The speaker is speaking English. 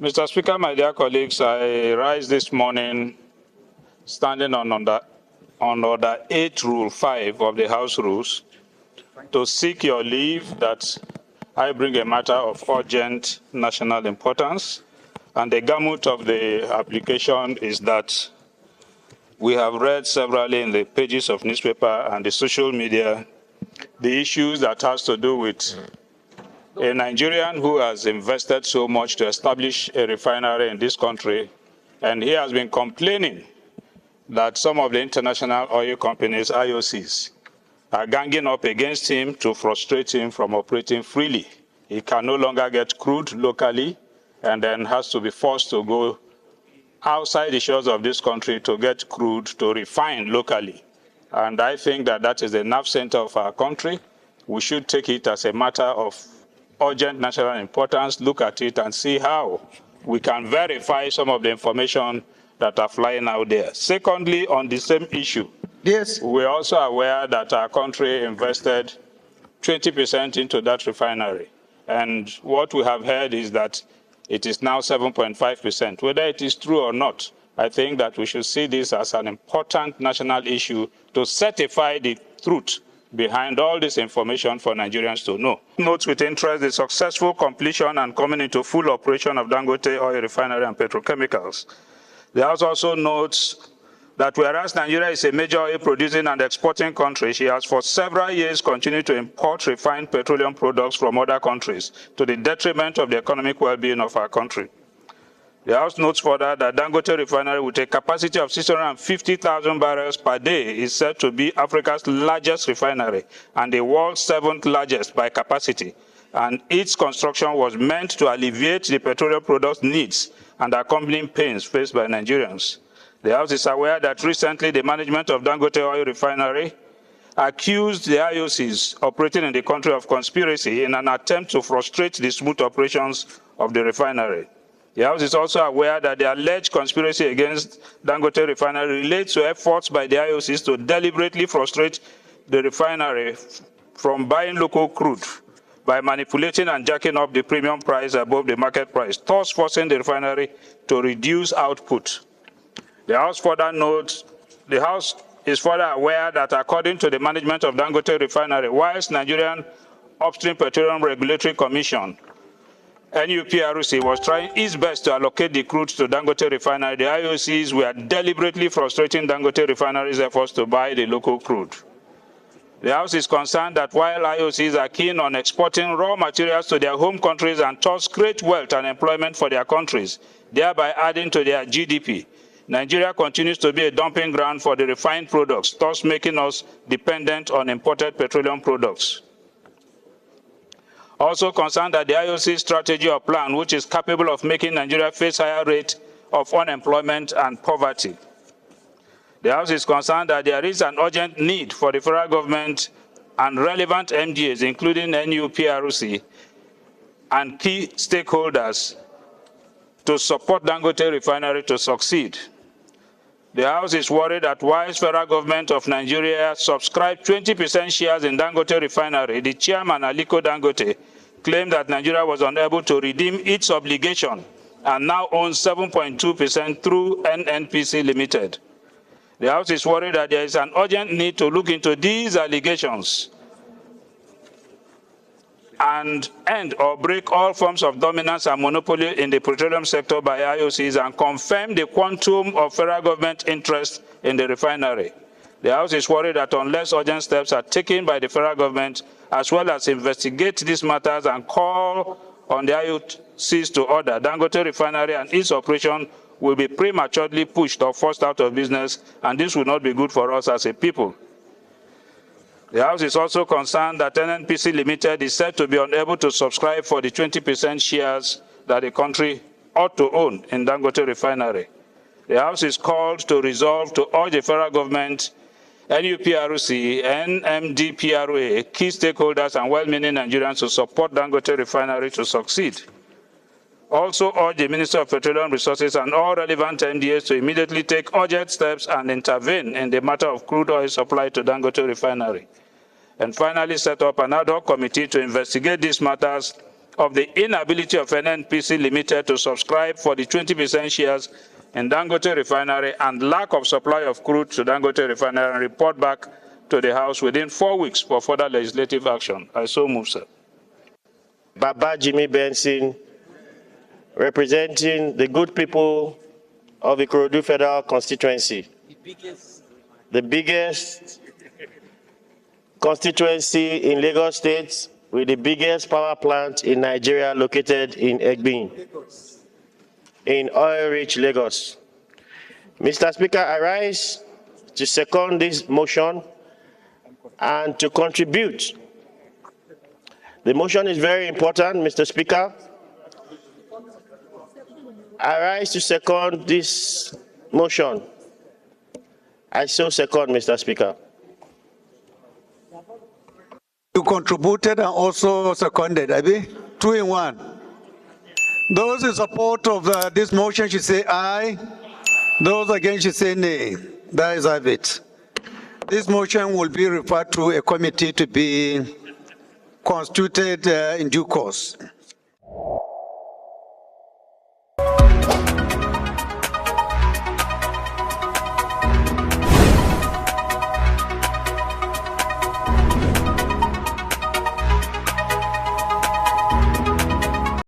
Mr. Speaker, my dear colleagues, I rise this morning standing on order 8 Rule 5 of the House Rules to seek your leave that I bring a matter of urgent national importance. And the gamut of the application is that we have read severally in the pages of newspaper and the social media the issues that has to do with a Nigerian who has invested so much to establish a refinery in this country, and he has been complaining that some of the international oil companies, IOCs, are ganging up against him to frustrate him from operating freely. He can no longer get crude locally and then has to be forced to go outside the shores of this country to get crude to refine locally. And I think that that is the nerve center of our country. We should take it as a matter of urgent national importance, look at it and see how we can verify some of the information that are flying out there. Secondly, on the same issue, yes, we're also aware that our country invested 20% into that refinery. And what we have heard is that it is now 7.5%. Whether it is true or not, I think that we should see this as an important national issue to certify the truth behind all this information for Nigerians to know. Notes with interest the successful completion and coming into full operation of Dangote oil refinery and petrochemicals. The House also notes that whereas Nigeria is a major oil producing and exporting country, she has for several years continued to import refined petroleum products from other countries to the detriment of the economic well-being of our country. The House notes further that Dangote refinery with a capacity of 650,000 barrels per day is said to be Africa's largest refinery and the world's 7th largest by capacity. And its construction was meant to alleviate the petroleum products needs and accompanying pains faced by Nigerians. The House is aware that recently the management of Dangote oil refinery accused the IOCs operating in the country of conspiracy in an attempt to frustrate the smooth operations of the refinery. The House is also aware that the alleged conspiracy against Dangote refinery relates to efforts by the IOCs to deliberately frustrate the refinery from buying local crude by manipulating and jacking up the premium price above the market price, thus forcing the refinery to reduce output. The House further notes, the House is further aware that according to the management of Dangote refinery, whilst Nigerian Upstream Petroleum Regulatory Commission NUPRC was trying its best to allocate the crude to Dangote refinery, the IOCs were deliberately frustrating Dangote refinery's efforts to buy the local crude. The House is concerned that while IOCs are keen on exporting raw materials to their home countries and thus create wealth and employment for their countries, thereby adding to their GDP, Nigeria continues to be a dumping ground for the refined products, thus making us dependent on imported petroleum products. Also concerned that the IOC strategy or plan, which is capable of making Nigeria face higher rate of unemployment and poverty. The House is concerned that there is an urgent need for the federal government and relevant MDAs, including NUPRC, and key stakeholders to support Dangote refinery to succeed. The House is worried that while federal government of Nigeria subscribed 20% shares in Dangote refinery, the chairman Aliko Dangote claimed that Nigeria was unable to redeem its obligation and now owns 7.2% through NNPC Limited. The House is worried that there is an urgent need to look into these allegations and end or break all forms of dominance and monopoly in the petroleum sector by IOCs and confirm the quantum of federal government interest in the refinery. The House is worried that unless urgent steps are taken by the federal government, as well as investigate these matters and call on the IOCs to order, Dangote refinery and its operation will be prematurely pushed or forced out of business, and this will not be good for us as a people. The House is also concerned that NNPC Limited is said to be unable to subscribe for the 20% shares that the country ought to own in Dangote refinery. The House is called to resolve to urge the federal government, NUPRC, NMDPRA, key stakeholders and well-meaning Nigerians to support Dangote refinery to succeed. Also urge the Minister of Petroleum Resources and all relevant MDAs to immediately take urgent steps and intervene in the matter of crude oil supply to Dangote refinery. And finally, set up an ad hoc committee to investigate these matters of the inability of NNPC Limited to subscribe for the 20% shares in Dangote Refinery and lack of supply of crude to Dangote Refinery and report back to the House within 4 weeks for further legislative action. I so move, sir. Baba Jimmy Benson, representing the good people of the Crude Federal Constituency. The biggest constituency in Lagos State with the biggest power plant in Nigeria located in Egbin, in oil-rich Lagos. Mr. Speaker, I rise to second this motion and to contribute. The motion is very important, Mr. Speaker. I rise to second this motion. I so second, Mr. Speaker. You contributed and also seconded, Abi? 2 in 1. Those in support of this motion should say aye. Those against should say nay. That is it. This motion will be referred to a committee to be constituted in due course.